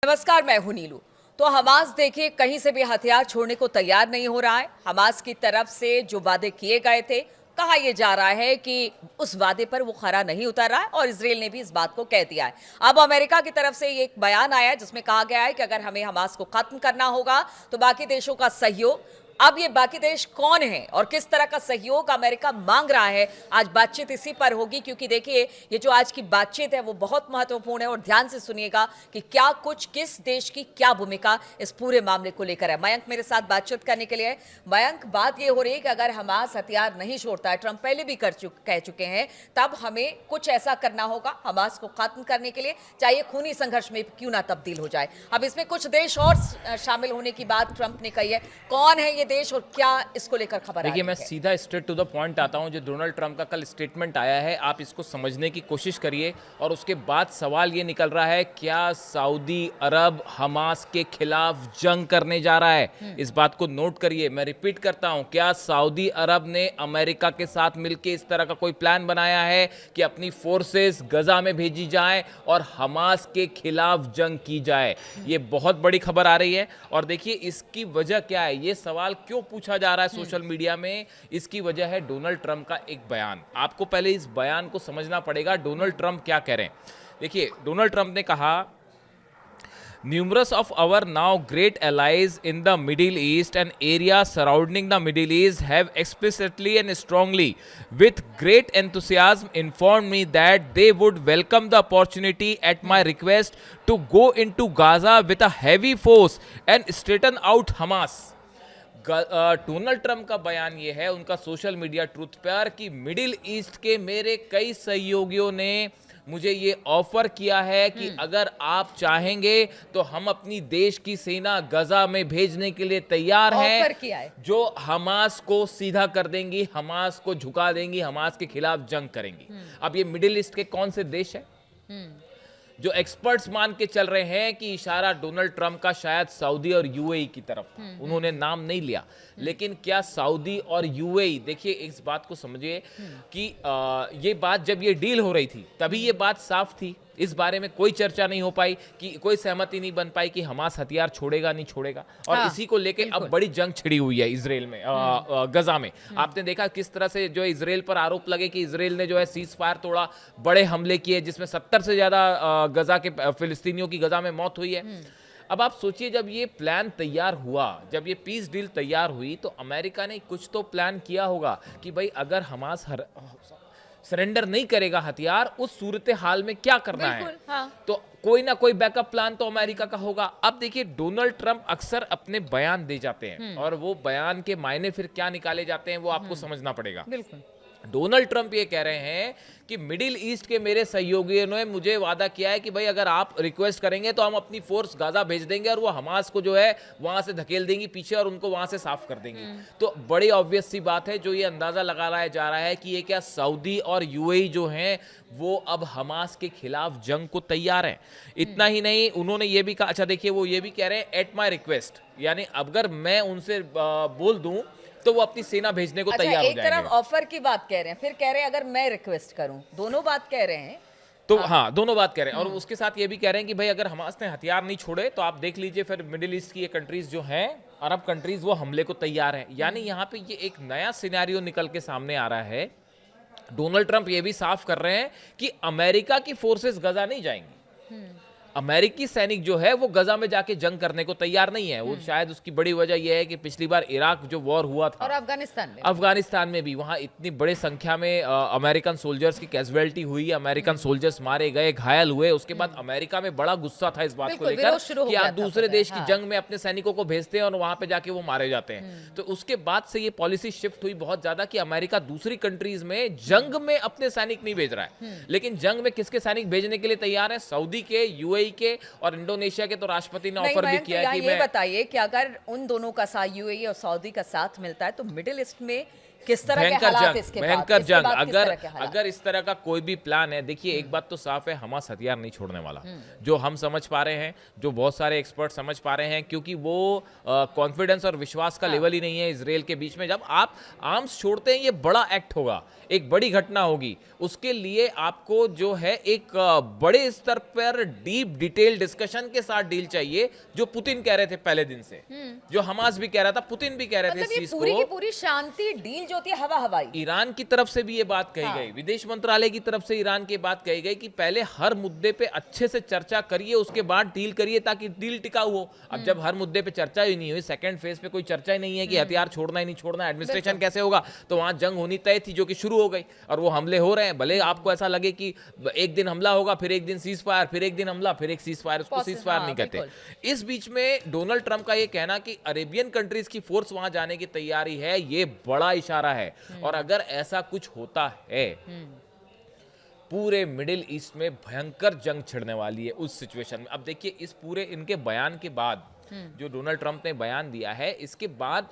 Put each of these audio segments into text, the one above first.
नमस्कार, मैं हूं नीलू। तो हमास देखिए कहीं से भी हथियार छोड़ने को तैयार नहीं हो रहा है। हमास की तरफ से जो वादे किए गए थे, कहा यह जा रहा है कि उस वादे पर वो खरा नहीं उतर रहा है और इजराइल ने भी इस बात को कह दिया है। अब अमेरिका की तरफ से ये एक बयान आया है जिसमें कहा गया है कि अगर हमें हमास को खत्म करना होगा तो बाकी देशों का सहयोग। अब ये बाकी देश कौन है और किस तरह का सहयोग अमेरिका मांग रहा है, आज बातचीत इसी पर होगी। क्योंकि देखिए ये जो आज की बातचीत है वो बहुत महत्वपूर्ण है और ध्यान से सुनिएगा कि क्या कुछ किस देश की क्या भूमिका इस पूरे मामले को लेकर है। मयंक मेरे साथ बातचीत करने के लिए है। मयंक, बात ये हो रही है कि अगर हमास हथियार नहीं छोड़ता है, ट्रंप पहले भी कह चुके हैं, तब हमें कुछ ऐसा करना होगा हमास को खत्म करने के लिए, चाहे खूनी संघर्ष में क्यों ना तब्दील हो जाए। अब इसमें कुछ देश और शामिल होने की बात ट्रंप ने कही है। कौन है ये देश और क्या इसको लेकर खबर देखिए, आई मैं है? सीधा स्ट्रेट टू द पॉइंट आता हूं। जो डोनाल्ड ट्रंप का कल स्टेटमेंट आया है, आप इसको समझने की कोशिश करिए और उसके बाद सवाल ये निकल रहा है, क्या सऊदी अरब हमास के खिलाफ जंग करने जा रहा है? इस बात को नोट करिए। मैं रिपीट करता हूं, क्या सऊदी अरब ने अमेरिका के साथ मिलकर इस तरह का कोई प्लान बनाया है कि अपनी फोर्सेस गजा में भेजी जाए और हमास के खिलाफ जंग की जाए? ये बहुत बड़ी खबर आ रही है। और देखिए इसकी वजह क्या है, ये सवाल क्यों पूछा जा रहा है सोशल मीडिया में? इसकी वजह है डोनाल्ड ट्रंप का एक बयान। आपको पहले इस बयान को समझना पड़ेगा, डोनाल्ड ट्रंप क्या कह रहे हैं। देखिए, डोनाल्ड ट्रंप ने कहा, numerous of our now great allies in the Middle East and areas surrounding the Middle East have explicitly and strongly with great enthusiasm informed me that they would welcome the opportunity at my request to go into Gaza with a heavy force and straighten out Hamas. Donald Trump का बयान यह है उनका social media truth पर कि middle east के मेरे कई सहयोगियों ने मुझे ये ऑफर किया है कि अगर आप चाहेंगे तो हम अपनी देश की सेना गजा में भेजने के लिए तैयार हैं। ऑफर किया है जो हमास को सीधा कर देंगी, हमास को झुका देंगी, हमास के खिलाफ जंग करेंगी। अब ये मिडिल ईस्ट के कौन से देश है? जो एक्सपर्ट्स मान के चल रहे हैं कि इशारा डोनाल्ड ट्रंप का शायद सऊदी और यूएई की तरफ था। उन्होंने नाम नहीं लिया, लेकिन क्या सऊदी और यूएई, देखिए इस बात को समझिए कि ये बात जब ये डील हो रही थी तभी ये बात साफ थी। इस बारे में कोई चर्चा नहीं हो पाई, कि कोई सहमति नहीं बन पाई कि हमास हथियार छोड़ेगा नहीं छोड़ेगा। और हाँ, इसी को लेके अब बड़ी जंग छिड़ी हुई है इजराइल में, गजा में। आपने देखा किस तरह से जो इजराइल पर आरोप लगे कि इजराइल ने जो है सीज फायर तोड़ा, बड़े हमले किए जिसमें 70 से ज्यादा गजा के फिलिस्तीनियों की गजा में मौत हुई है। अब आप सोचिए, जब ये प्लान तैयार हुआ, जब ये पीस डील तैयार हुई, तो अमेरिका ने कुछ तो प्लान किया होगा कि भाई अगर हमास सरेंडर नहीं करेगा हथियार, उस सूरत हाल में क्या करना है। हाँ। तो कोई ना कोई बैकअप प्लान तो अमेरिका का होगा। अब देखिए, डोनाल्ड ट्रंप अक्सर अपने बयान दे जाते हैं और वो बयान के मायने फिर क्या निकाले जाते हैं वो आपको समझना पड़ेगा। बिल्कुल। डोनाल्ड ट्रंप ये कह रहे हैं कि मिडिल ईस्ट के मेरे सहयोगियों ने मुझे वादा किया है कि भाई अगर आप रिक्वेस्ट करेंगे तो हम अपनी फोर्स गाजा भेज देंगे और वो हमास को जो है वहां से धकेल देंगी पीछे और उनको वहां से साफ कर देंगी। तो बड़ी ऑब्वियस सी बात है, जो ये अंदाजा लगाया जा रहा है कि ये क्या सऊदी और यूएई जो हैं वो अब हमास के खिलाफ जंग को तैयार हैं। इतना ही नहीं, उन्होंने ये भी कहा, अच्छा देखिए, वो ये भी कह रहे हैं एट माई रिक्वेस्ट, यानी अगर मैं उनसे बोल दूं तो वो अपनी सेना भेजने को तैयार हो एक जाएंगे। तरफ ऑफर की बात कह रहे हैं, फिर कह रहे हैं अगर मैं रिक्वेस्ट करूं, दोनों बात कह रहे हैं। तो हाँ, दोनों बात कह रहे हैं। और उसके साथ ये भी कह रहे हैं कि भाई अगर हमास ने हथियार नहीं छोड़े तो आप देख लीजिए फिर मिडिल ईस्ट की ये कंट्रीज जो हैं, अरब कंट्रीज, वो हमले को तैयार हैं। यानी यहाँ पे ये एक नया सिनेरियो निकल के सामने आ रहा है। डोनाल्ड ट्रंप ये भी साफ कर रहे हैं कि अमेरिका की फोर्सेस गजा नहीं जाएंगी। अमेरिकी सैनिक जो है वो गजा में जाके जंग करने को तैयार नहीं है। वो शायद उसकी बड़ी वजह यह है कि पिछली बार इराक जो वॉर हुआ था और अफगानिस्तान में भी वहां इतनी बड़े संख्या में अमेरिकन सोल्जर्स की कैजुअलिटी हुई, अमेरिकन सोल्जर्स मारे गए, घायल हुए। उसके बाद अमेरिका में बड़ा गुस्सा था इस बात को लेकर कि आप दूसरे देश की जंग में अपने सैनिकों को भेजते हैं और वहां पे जाके वो मारे जाते हैं। तो उसके बाद से ये पॉलिसी शिफ्ट हुई बहुत ज्यादा कि अमेरिका दूसरी कंट्रीज में जंग में अपने सैनिक नहीं भेज रहा है। लेकिन जंग में किसके सैनिक भेजने के लिए तैयार है? सऊदी के, यूएई के और इंडोनेशिया के। तो राष्ट्रपति ने ऑफर भी किया कि ये बताइए कि अगर उन दोनों का साथ, यूएई और सऊदी का साथ मिलता है, तो मिडिल ईस्ट में किस तरह के भयंकर हालात जंग, इसके बाद? भयंकर इसके जंग। बाद किस अगर तरह के हालात? अगर इस तरह का कोई भी प्लान है, देखिए एक बात तो साफ है, हमास हथियार नहीं छोड़ने वाला, जो हम समझ पा रहे हैं, जो बहुत सारे एक्सपर्ट समझ पा रहे हैं, क्योंकि वो कॉन्फिडेंस और विश्वास का लेवल ही नहीं है इसराइल के बीच में। जब आप आर्म्स छोड़ते हैं, ये बड़ा एक्ट होगा, एक बड़ी घटना होगी, उसके लिए आपको जो है एक बड़े स्तर पर डीप डिटेल डिस्कशन के साथ डील चाहिए, जो पुतिन कह रहे थे पहले दिन से, जो हमास भी कह रहा था, पुतिन भी कह रहे थे इस मतलब ये चीज पूरी की को। पूरी शांति डील जो होती है हवा हवाई। ईरान की तरफ से भी ये बात कही हाँ। गई, विदेश मंत्रालय की तरफ से ईरान की बात कही गई कि पहले हर मुद्दे पे अच्छे से चर्चा करिए, उसके बाद डील करिए, ताकि डील टिकाऊ हो। अब जब हर मुद्दे पे चर्चा ही नहीं हुई, सेकंड फेज पे कोई चर्चा ही नहीं है कि हथियार छोड़ना ही नहीं छोड़ना, एडमिनिस्ट्रेशन कैसे होगा, तो वहां जंग होनी तय थी, जो कि शुरू हो गई, और वो हमले हो रहे हैं। भले आपको ऐसा लगे कि एक दिन हमला होगा, फिर एक दिन सीज फायर, फिर एक दिन हमला, फिर एक सीज फायर, उसको सीज फायर हाँ, नहीं कहते। इस बीच में डोनाल्ड ट्रंप का ये कहना कि अरेबियन कंट्रीज की फोर्स वहां जाने की तैयारी है, ये बड़ा इशारा है। और अगर ऐसा कुछ होता है, पूरे मिडिल ईस्ट में भयंकर जंग छिड़ने वाली है उस सिचुएशन में। अब देखिए, इस पूरे इनके बयान के बाद, जो डोनाल्ड ट्रंप ने बयान दिया है, इसके बाद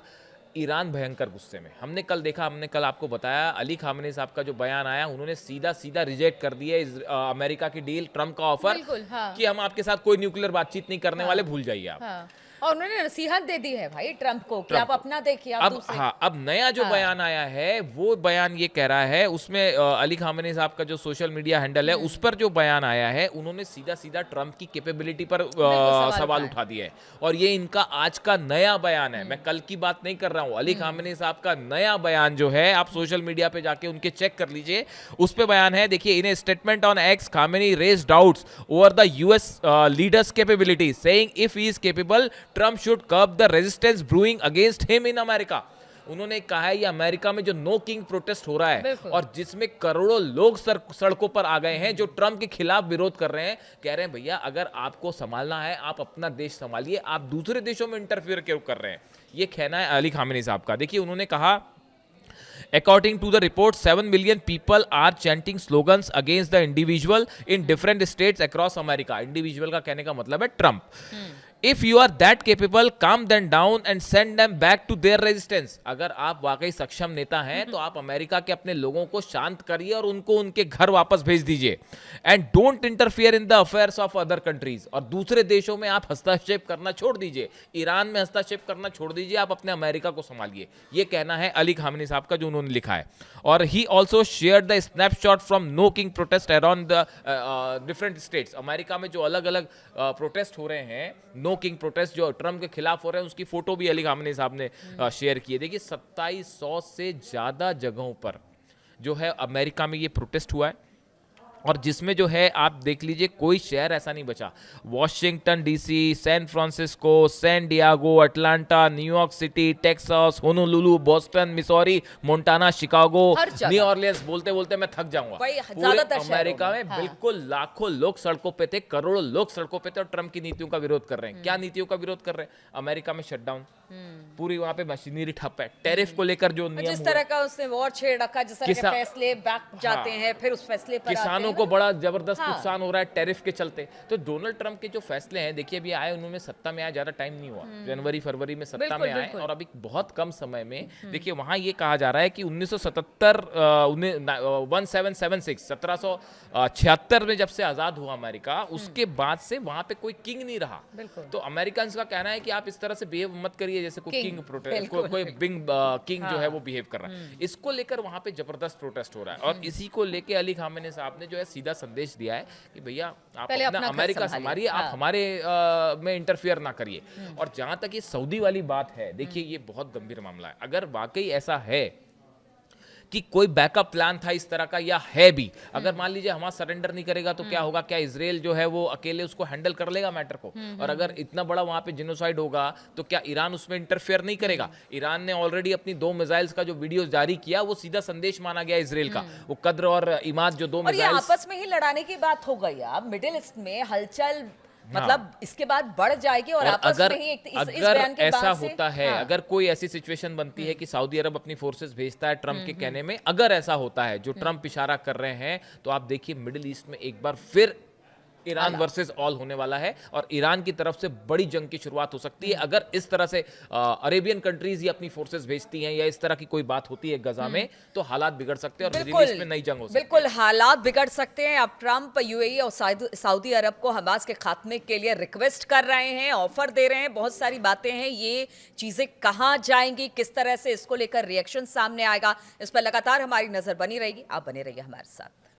ईरान भयंकर गुस्से में। हमने कल आपको बताया, अली खामेनी साहब का जो बयान आया, उन्होंने सीधा सीधा रिजेक्ट कर दिया अमेरिका की डील, ट्रंप का ऑफर, बिल्कुल, हाँ। कि हम आपके साथ कोई न्यूक्लियर बातचीत नहीं करने वाले, भूल जाइए आप। हाँ। और उन्होंने नसीहत दे दी है भाई ट्रंप को कि आप अपना देखिए, आप दूसरे। अब नया जो बयान आया है, वो बयान ये कह रहा है, उसमें अली खामेनी साहब का जो सोशल मीडिया हैंडल है, उस पर जो बयान आया है, उन्होंने सीधा सीधा ट्रंप की कैपेबिलिटी पर सवाल उठा दिया है। और ये इनका आज का नया बयान है, मैं कल की बात नहीं कर रहा हूं। अली खामेनी साहब का नया बयान जो है, आप सोशल मीडिया पे जाके उनके चेक कर लीजिए, उस पे बयान है। देखिए, in statement on X, Khamenei raise doubts over the US leader's capability, saying if he is capable, Trump should curb the resistance brewing against him in America. उन्होंने कहा है, ये अमेरिका में जो नो किंग प्रोटेस्ट हो रहा है, और जिसमें करोड़ों लोग सड़कों पर आ गए हैं, जो ट्रंप के खिलाफ विरोध कर रहे हैं, कह रहे हैं भैया अगर आपको संभालना है, आप अपना देश संभालिए, आप दूसरे देशों में इंटरफियर क्यों कर रहे हैं। ये कहना है अली खामेनी साहब का। देखिए, उन्होंने कहा, According to the report, 7 million people are chanting slogans against the individual in different states across America. Individual का कहने का मतलब है Trump. If you are that capable, calm them down and send them back to their resistance. अगर आप वाकई सक्षम नेता हैं, तो आप अमेरिका के अपने लोगों को शांत करिए और उनको उनके घर वापस भेज दीजिए। And don't interfere in the affairs of other countries. और दूसरे देशों में आप हस्तक्षेप करना छोड़ दीजिए, ईरान में हस्तक्षेप करना छोड़ दीजिए, आप अपने अमेरिका को संभालिए। ये कहना है अली खामेनी साहब का, जो उन्होंने लिखा है। और he also shared the snapshot from no king protest around the different states. America में जो अलग अलग प्रोटेस्ट हो रहे हैं, नो किंग प्रोटेस्ट जो ट्रंप के खिलाफ हो रहे हैं, उसकी फोटो भी अली खामेनी साहब ने शेयर की है। देखिए, 2700 से ज्यादा जगहों पर जो है अमेरिका में ये प्रोटेस्ट हुआ है, और जिसमें जो है आप देख लीजिए, कोई शहर ऐसा नहीं बचा। Washington DC, San Francisco, San Diego, Atlanta, New York city, Texas, Honolulu, Boston, Missouri, Montana, Chicago, New Orleans, बोलते बोलते मैं थक जाऊंगा। पूरे अमेरिका में बिल्कुल लाखों लोग सड़कों पे थे, करोड़ों लोग सड़कों पे थे, और ट्रंप की नीतियों का विरोध कर रहे हैं। क्या नीतियों का विरोध कर रहे हैं? अमेरिका में शटडाउन, पूरी वहां पे मशीनरी ठप है, टैरिफ को लेकर जो नियम, जिस तरह का उसने वॉर छेड़ रखा, जिस तरह के फैसले बैक जाते हैं, फिर उस फैसले पर किसानों को बड़ा जबरदस्त नुकसान हो रहा है टैरिफ के चलते। तो डोनाल्ड ट्रंप के जो फैसले हैं, देखिए अभी आए, उन्होंने सत्ता में आए, ज्यादा टाइम नहीं हुआ, जनवरी फरवरी में सत्ता में आए, और अभी बहुत कम समय में देखिए वहां ये कहा जा रहा है कि 1977 1776 1776 में जब से आजाद हुआ अमेरिका, उसके बाद से वहां पे कोई किंग नहीं रहा। तो अमेरिकन का कहना है कि आप इस तरह से बिहेव मत करिए जैसे कोई किंग प्रोटेस्ट, कोई बिग किंग जो है वो बिहेव कर रहा है। इसको लेकर वहां पे जबरदस्त प्रोटेस्ट हो रहा है, और इसी को लेके अली खामेनी साहब ने जो है सीधा संदेश दिया है कि भैया आप अपना अमेरिका संभालिए, आप हमारे में इंटरफियर ना करिए। और जहां तक ये सऊदी वाली बात है, देखिए ये बहुत गंभीर मामला है। अगर वाकई ऐसा है कि कोई बैकअप प्लान था इस तरह का, या है भी, अगर मान लीजिए हमारा सरेंडर नहीं करेगा तो क्या होगा? क्या इजराइल जो है वो अकेले उसको हैंडल कर लेगा मैटर को? और अगर इतना बड़ा वहां पे जिनोसाइड होगा तो क्या ईरान उसमें इंटरफेयर नहीं करेगा? ईरान ने ऑलरेडी अपनी 2 मिसाइल्स का जो वीडियो जारी किया, वो सीधा संदेश माना गया इजराइल का, वो कद्र और इमाद जो 2 मिसाइल्स आपस में ही लड़ाने की बात हो गई। अब मिडिल ईस्ट में हलचल मतलब इसके बाद बढ़ जाएगी, और आपस में ही इस बयान के ऐसा बाद से होता है, अगर कोई ऐसी सिचुएशन बनती है कि सऊदी अरब अपनी फोर्सेस भेजता है ट्रंप के कहने में, अगर ऐसा होता है जो ट्रंप इशारा कर रहे हैं, तो आप देखिए मिडिल ईस्ट में एक बार फिर ईरान वर्सेस ऑल होने वाला है और ईरान की तरफ से बड़ी जंग की शुरुआत हो सकती है अगर इस तरह से अरेबियन कंट्रीज ही अपनी फोर्सेस भेजती हैं या इस तरह की कोई बात होती है गजा में, तो हालात बिगड़ सकते हैं और मिडिल ईस्ट में नई जंग हो सकती है। बिल्कुल हालात बिगड़ सकते हैं। अब ट्रंप यूएई और सऊदी अरब को हमास के खात्मे के लिए रिक्वेस्ट कर रहे हैं, ऑफर दे रहे हैं, बहुत सारी बातें हैं। ये चीजें कहां जाएंगी, किस तरह से इसको लेकर रिएक्शन सामने आएगा, इस पर लगातार हमारी नजर बनी रहेगी। आप बने रहिए हमारे साथ।